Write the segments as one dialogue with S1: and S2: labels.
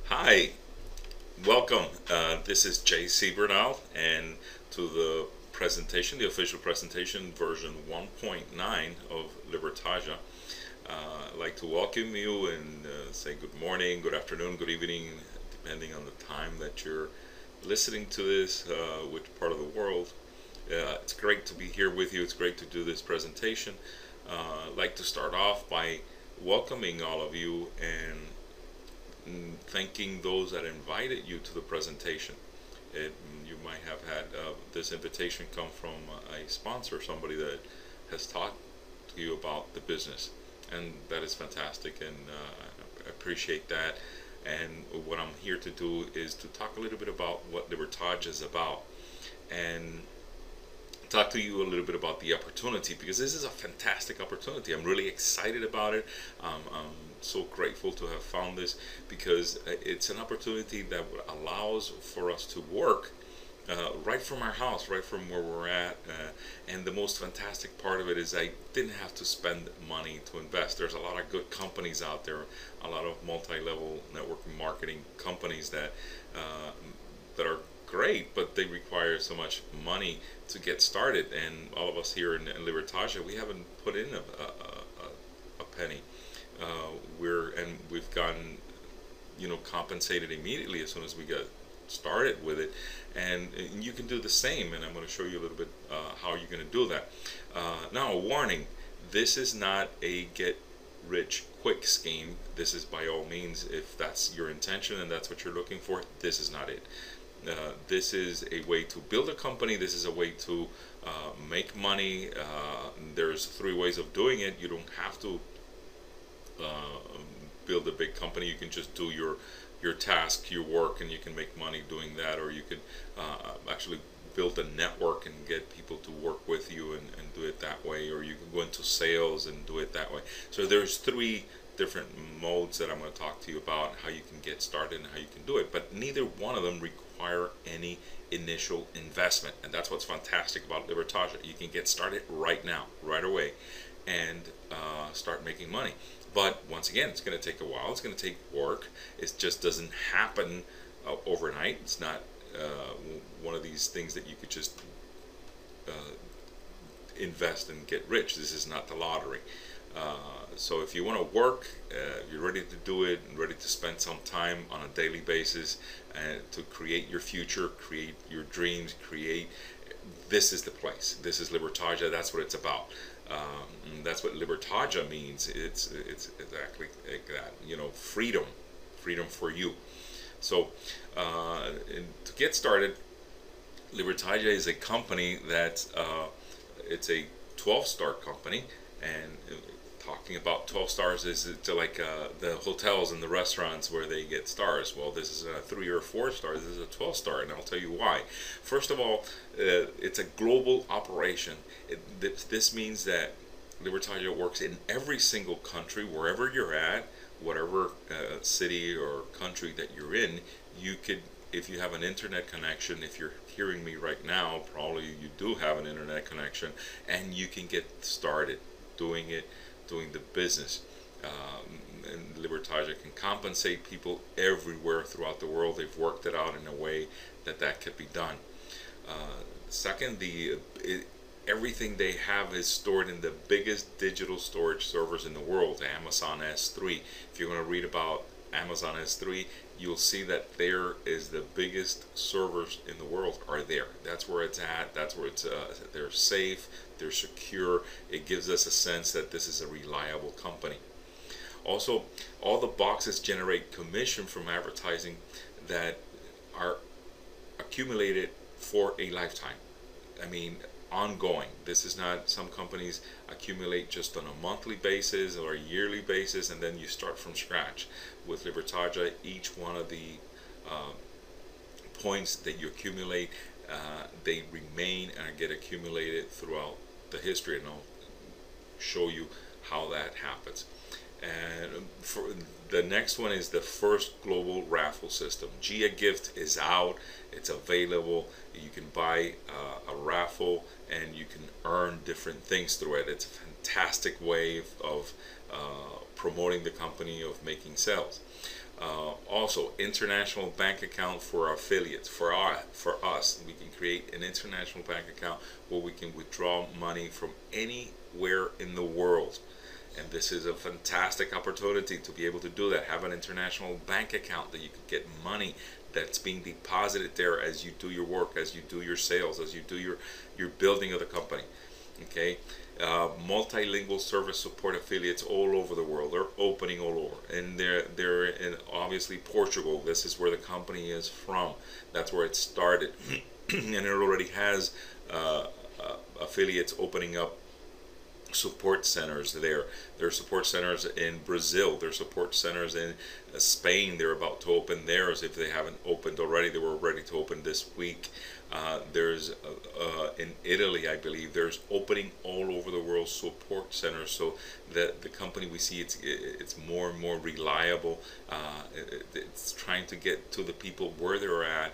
S1: Hi, welcome. This is J.C. Bernal, and to the presentation, the official presentation, version 1.9 of Libertagia. I'd like to welcome you and say good morning, good afternoon, good evening, depending on the time that you're listening to this, which part of the world. It's great to be here with you. It's great to do this presentation. I'd like to start off by welcoming all of you and thanking those that invited you to the presentation. You might have had this invitation come from a sponsor, somebody that has talked to you about the business, and that is fantastic, and I appreciate that. And what I'm here to do is to talk a little bit about what Libertage is about, and talk to you a little bit about the opportunity, because this is a fantastic opportunity. I'm really excited about it. I'm so grateful to have found this, because it's an opportunity that allows for us to work right from our house, right from where we're at. And the most fantastic part of it is I didn't have to spend money to invest. There's a lot of good companies out there, a lot of multi-level network marketing companies that are great, but they require so much money to get started. And all of us here in Libertagia, we haven't put in a penny. We've gotten compensated immediately as soon as we got started with it, and you can do the same. And I'm going to show you a little bit how you're going to do that. Now, a warning: this is not a get rich quick scheme. This is, by all means, if that's your intention and that's what you're looking for, this is not it. This is a way to build a company. This is a way to make money. There's three ways of doing it. You don't have to build a big company. You can just do your task, your work, and you can make money doing that. Or you could actually build a network and get people to work with you and do it that way. Or you can go into sales and do it that way. So there's three different modes that I'm going to talk to you about, how you can get started and how you can do it. But neither one of them require any initial investment, and that's what's fantastic about Libertagia. You can get started right now, right away, and start making money. But once again, it's going to take a while. It's going to take work. It just doesn't happen overnight. It's not one of these things that you could just uh, invest and get rich. This is not the lottery. So if you want to work, you're ready to do it and ready to spend some time on a daily basis and to create your future, create your dreams, this is the place. This is Libertagia. That's what it's about. That's what Libertagia means. It's exactly like that. Freedom, freedom for you. So to get started, Libertagia is a company that it's a 12-star company, and talking about 12 stars is to like the hotels and the restaurants where they get stars. Well, this is a 3 or 4 star. This is a 12 star, and I'll tell you why. First of all, it's a global operation. This means that Libertagia works in every single country, wherever you're at, whatever city or country that you're in. You could, if you have an internet connection, if you're hearing me right now, probably you do have an internet connection, and you can get started doing it, doing the business. And Libertagia can compensate people everywhere throughout the world. They've worked it out in a way that could be done. Second, everything they have is stored in the biggest digital storage servers in the world, Amazon S3. If you're going to read about Amazon S3, you'll see that there is the biggest servers in the world are there. That's where it's at. That's where it's. They're safe. They're secure. It gives us a sense that this is a reliable company. Also, all the boxes generate commission from advertising that are accumulated for a lifetime. I mean, ongoing. This is not, some companies accumulate just on a monthly basis or a yearly basis, and then you start from scratch. With Libertagia, each one of the points that you accumulate, they remain and get accumulated throughout the history, and I'll show you how that happens. And for the next one is the first global raffle system. Gia Gift is out. It's available. You can buy a raffle and you can earn different things through it. It's a fantastic way of promoting the company, of making sales. Also, international bank account for our affiliates. For us, we can create an international bank account where we can withdraw money from anywhere in the world. And this is a fantastic opportunity to be able to do that. Have an international bank account that you can get money that's being deposited there as you do your work, as you do your sales, as you do your building of the company. Okay, multilingual service support affiliates all over the world. They're opening all over, and they're in obviously Portugal. This is where the company is from. That's where it started, and it already has affiliates opening up support centers there. There are support centers in Brazil. There are support centers in Spain. They're about to open theirs. If they haven't opened already, they were ready to open this week. There's in Italy, I believe, there's opening all over the world support centers, so that the company, we see it's more and more reliable. It's trying to get to the people where they're at,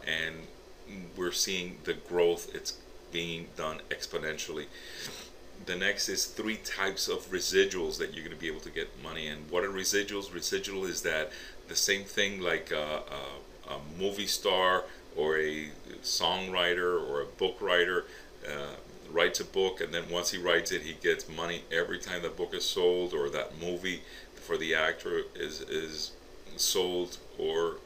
S1: and we're seeing the growth. It's being done exponentially. The next is 3 types of residuals that you're going to be able to get money in. What are residuals? Residual is that the same thing like a movie star or a songwriter or a book writer writes a book, and then once he writes it, he gets money every time the book is sold, or that movie for the actor is sold, or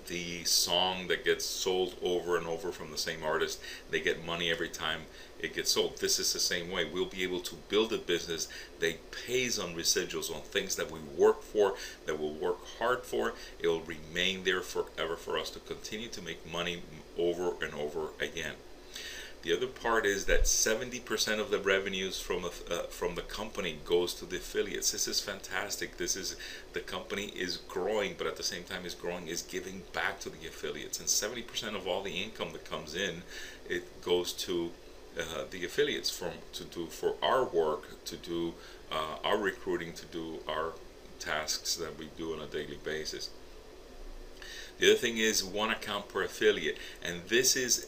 S1: the song that gets sold over and over from the same artist. They get money every time it gets sold. This is the same way. We'll be able to build a business that pays on residuals, on things that we work for, that we'll work hard for. It will remain there forever for us to continue to make money over and over again. The other part is that 70% of the revenues from the company goes to the affiliates. This is fantastic. The company is growing, but at the same time is giving back to the affiliates. And 70% of all the income that comes in, it goes to the affiliates to do for our work, to do our recruiting, to do our tasks that we do on a daily basis. The other thing is 1 account per affiliate, and this is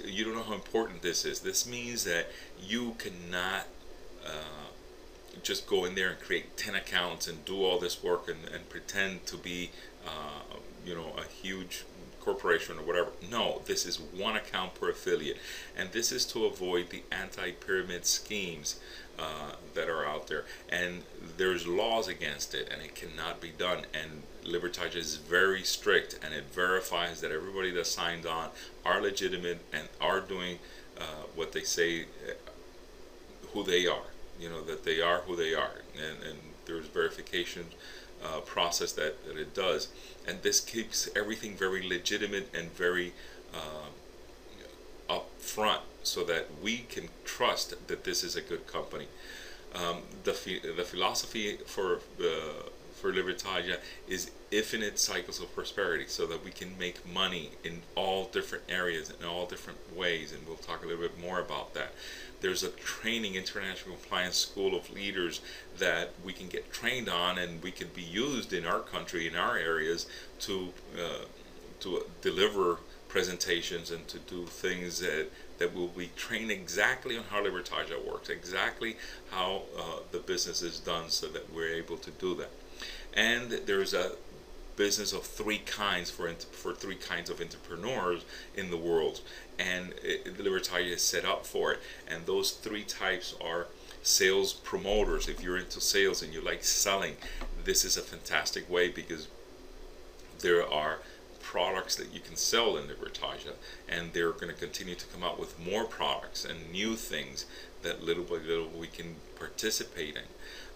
S1: you don't know how important this is. This means that you cannot just go in there and create 10 accounts and do all this work and pretend to be a huge corporation or whatever. No, this is 1 account per affiliate, and this is to avoid the anti-pyramid schemes that are out there, and there's laws against it, and it cannot be done. And Libertagia is very strict, and it verifies that everybody that signed on are legitimate and are doing what they say, who they are. That they are who they are, and there's verification process that it does, and this keeps everything very legitimate and very upfront, so that we can trust that this is a good company. The philosophy for Libertagia is infinite cycles of prosperity, so that we can make money in all different areas, in all different ways, and we'll talk a little bit more about that. There's a training, international compliance school of leaders that we can get trained on, and we can be used in our country, in our areas, to deliver presentations and to do things that will be trained exactly on how Libertagia works, exactly how the business is done, so that we're able to do that. And there's a business of 3 kinds for 3 kinds of entrepreneurs in the world, and Libertagia is set up for it. And those 3 types are sales promoters. If you're into sales and you like selling, this is a fantastic way, because there are products that you can sell in Libertagia, and they're going to continue to come out with more products and new things that little by little we can participate in.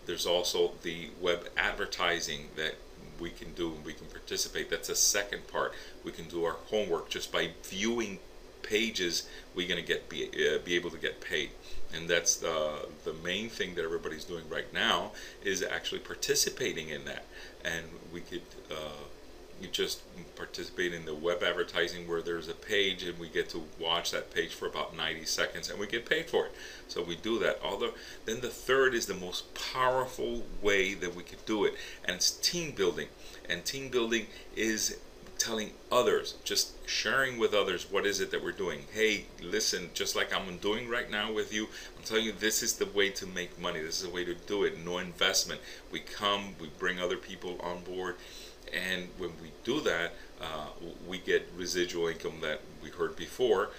S1: There's also the web advertising that we can do, and we can participate. That's a second part. We can do our homework just by viewing pages. We're going to be able to get paid, and that's the main thing that everybody's doing right now, is actually participating in that. And we could you just participate in the web advertising, where there's a page and we get to watch that page for about 90 seconds and we get paid for it. So we do that. Then the third is the most powerful way that we could do it, and it's team building. And team building is telling others, just sharing with others what is it that we're doing. Hey, listen, just like I'm doing right now with you, I'm telling you this is the way to make money. This is the way to do it. No investment. We come, we bring other people on board, and when we do that, we get residual income that we heard before.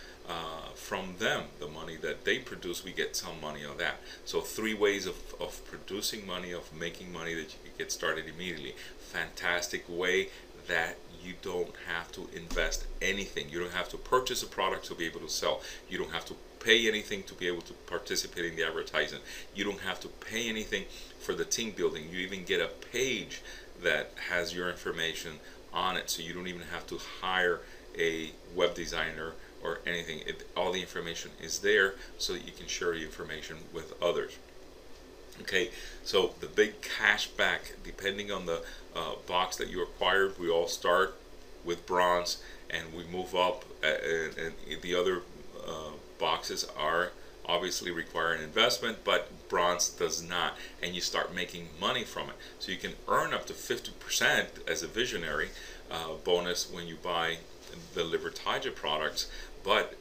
S1: From them, the money that they produce, we get some money on that. So 3 ways of producing money, of making money that you can get started immediately. Fantastic way that you don't have to invest anything. You don't have to purchase a product to be able to sell. You don't have to pay anything to be able to participate in the advertising. You don't have to pay anything for the team building. You even get a page that has your information on it, so you don't even have to hire a web designer or anything. All the information is there so that you can share your information with others. Okay, so the big cash back, depending on the box that you acquired, we all start with bronze and we move up, and the other boxes are obviously require an investment, but bronze does not, and you start making money from it. So you can earn up to 50% as a visionary bonus when you buy the Libertagia products. But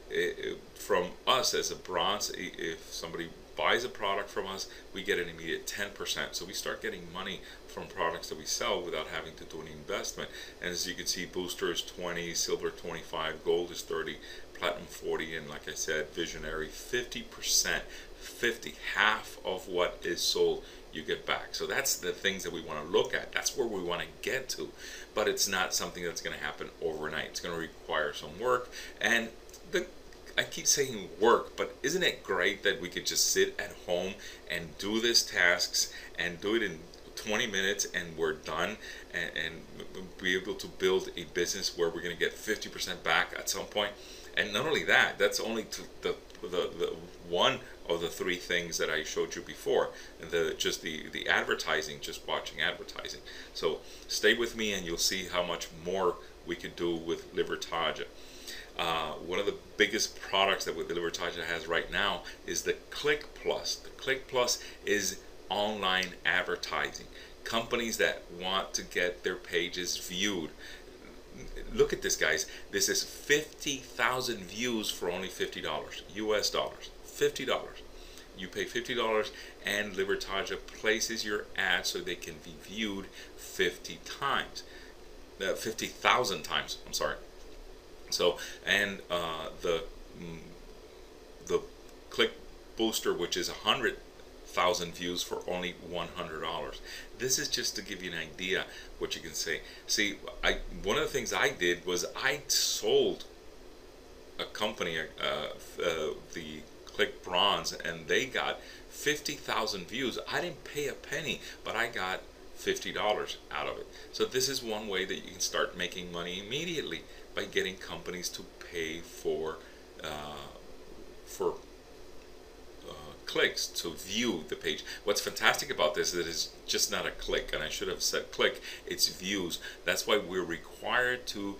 S1: from us as a bronze, if somebody buys a product from us, we get an immediate 10%. So we start getting money from products that we sell without having to do any investment. And as you can see, booster is 20, silver 25, gold is 30, platinum 40, and like I said, visionary 50%, 50, half of what is sold you get back. So that's the things that we want to look at. That's where we want to get to. But it's not something that's going to happen overnight. It's going to require some work. And I keep saying work, but isn't it great that we could just sit at home and do these tasks and do it in 20 minutes and we're done, and be able to build a business where we're going to get 50% back at some point? And not only that, that's only the one of the 3 things that I showed you before, just the advertising, just watching advertising. So stay with me and you'll see how much more we could do with Libertagia. One of the biggest products that Libertagia has right now is the Click Plus. The Click Plus is online advertising. Companies that want to get their pages viewed. Look at this, guys. This is 50,000 views for only $50 US dollars. $50. You pay $50 and Libertagia places your ad so they can be viewed 50 times. 50,000 times, I'm sorry. So, and the Click Booster, which is 100,000 views for only $100. This is just to give you an idea what you can say. See, one of the things I did was I sold a company the Click Bronze, and they got 50,000 views. I didn't pay a penny, but I got $50 out of it. So this is one way that you can start making money immediately, by getting companies to pay for clicks to view the page. What's fantastic about this is that it's just not a click, and I should have said click, it's views. That's why we're required to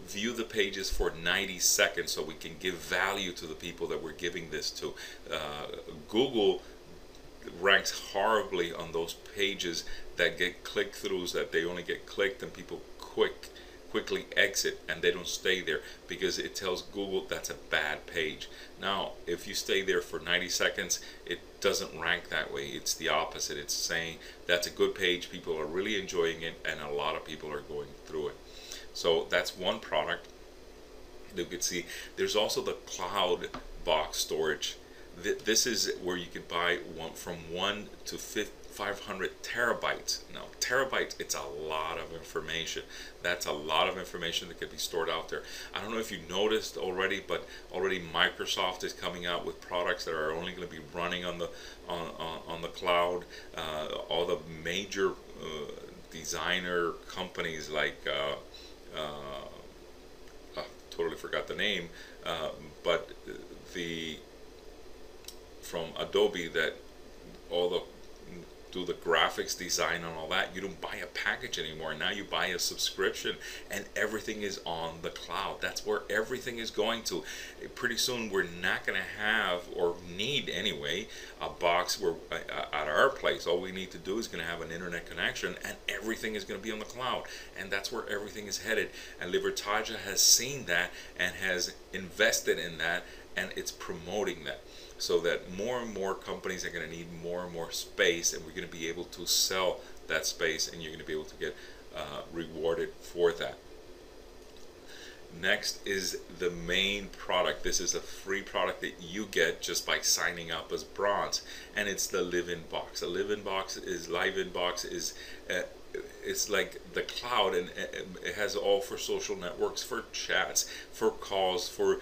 S1: view the pages for 90 seconds so we can give value to the people that we're giving this to. Google ranks horribly on those pages that get click-throughs, that they only get clicked and people quickly exit and they don't stay there, because it tells Google that's a bad page. Now, if you stay there for 90 seconds, it doesn't rank that way. It's the opposite. It's saying that's a good page, people are really enjoying it, and a lot of people are going through it. So that's one product that you can see. There's also the cloud box storage. This is where you could buy from 1 to 500 terabytes. Now, terabytes, it's a lot of information. That's a lot of information that could be stored out there. I don't know if you noticed already, but already Microsoft is coming out with products that are only going to be running on the cloud. All the major designer companies like totally forgot the name, but from Adobe, that all the do the graphics design and all that. You don't buy a package anymore. Now you buy a subscription, and everything is on the cloud. That's where everything is going to. Pretty soon we're not going to have, or need anyway, a box where at our place. All we need to do is going to have an internet connection, and everything is going to be on the cloud. And that's where everything is headed. And Libertagia has seen that and has invested in that, and it's promoting that, so that more and more companies are going to need more and more space, and we're going to be able to sell that space, and you're going to be able to get rewarded for that. Next is the main product. This is a free product that you get just by signing up as bronze, and it's the live-in box. A live-in box is it's like the cloud, and it has all for social networks, for chats, for calls, for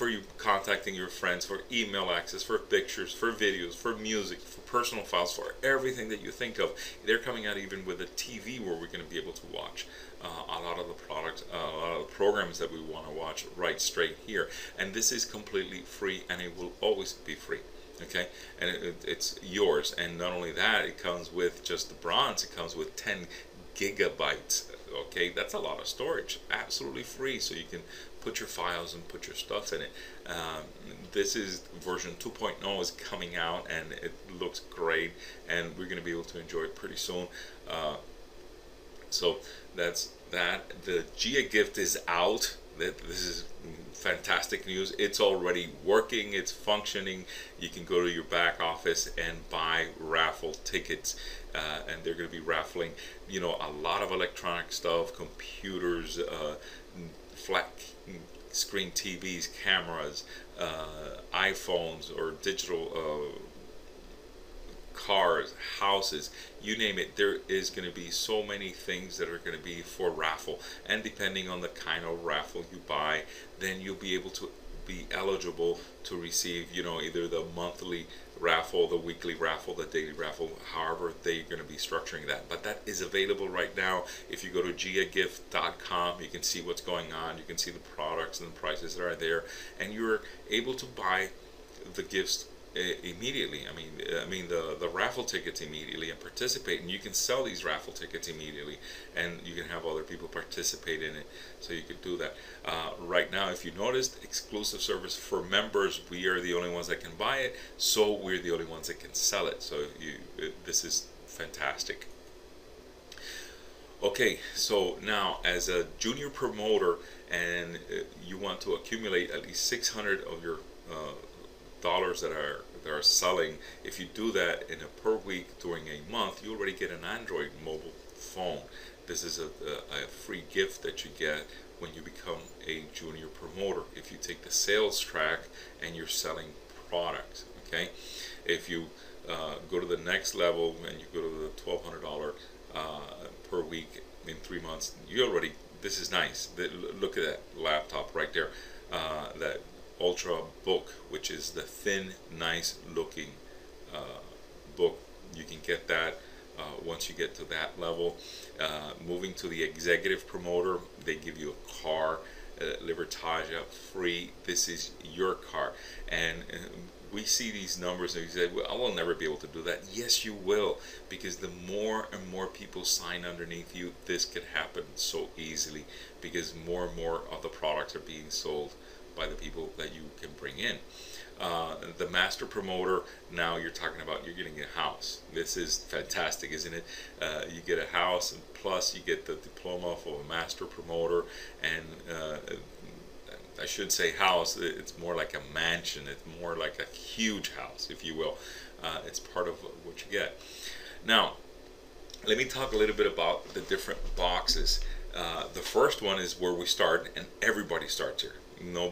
S1: you contacting your friends, for email access, for pictures, for videos, for music, for personal files, for everything that you think of. They're coming out even with a TV where we're going to be able to watch a lot of the products, a lot of the programs that we want to watch right straight here. And this is completely free, and it will always be free. Okay, and it's yours. And not only that, it comes with just the bronze. It comes with 10 gigabytes. Okay, that's a lot of storage, absolutely free, so you can put your files and put your stuff in it. This is version 2.0 is coming out, and it looks great, and we're going to be able to enjoy it pretty soon. So that's that. The Gia gift is out. This is fantastic news. It's already working, it's functioning. You can go to your back office and buy raffle tickets, and they're going to be raffling, you know, a lot of electronic stuff, computers, flat screen TVs, cameras, iPhones, or digital cars, houses, you name it. There is going to be so many things that are going to be for raffle, and depending on the kind of raffle you buy, then you'll be able to be eligible to receive, you know, either the monthly raffle, the weekly raffle, the daily raffle, however they're going to be structuring that. But that is available right now. If you go to giagift.com, you can see what's going on, you can see the products and the prices that are there, and you're able to buy the gifts immediately. I mean the raffle tickets immediately, and participate, and you can sell these raffle tickets immediately, and you can have other people participate in it, so you could do that. Right now, if you noticed, exclusive service for members, we are the only ones that can buy it, so we're the only ones that can sell it. So this is fantastic. Okay, so now as a junior promoter, and you want to accumulate at least 600 of your dollars that are selling, if you do that in a per week during a month, you already get an Android mobile phone. This is a free gift that you get when you become a junior promoter, if you take the sales track and you're selling products. Okay, if you go to the next level and you go to the $1,200 per week in 3 months, you already, this is nice. Look at that laptop right there, that Ultra book, which is the thin, nice looking book. You can get that once you get to that level. Moving to the executive promoter, they give you a car, Libertagia, free. This is your car. And we see these numbers and we say, well, I will never be able to do that. Yes, you will, because the more and more people sign underneath you, this could happen so easily, because more and more of the products are being sold by the people that you can bring in. The master promoter, now you're talking about, you're getting a house. This is fantastic, isn't it? You get a house, and plus you get the diploma of a master promoter, and I should say house, it's more like a mansion, it's more like a huge house, if you will. It's part of what you get. Now, let me talk a little bit about the different boxes. The first one is where we start, and everybody starts here. Nobody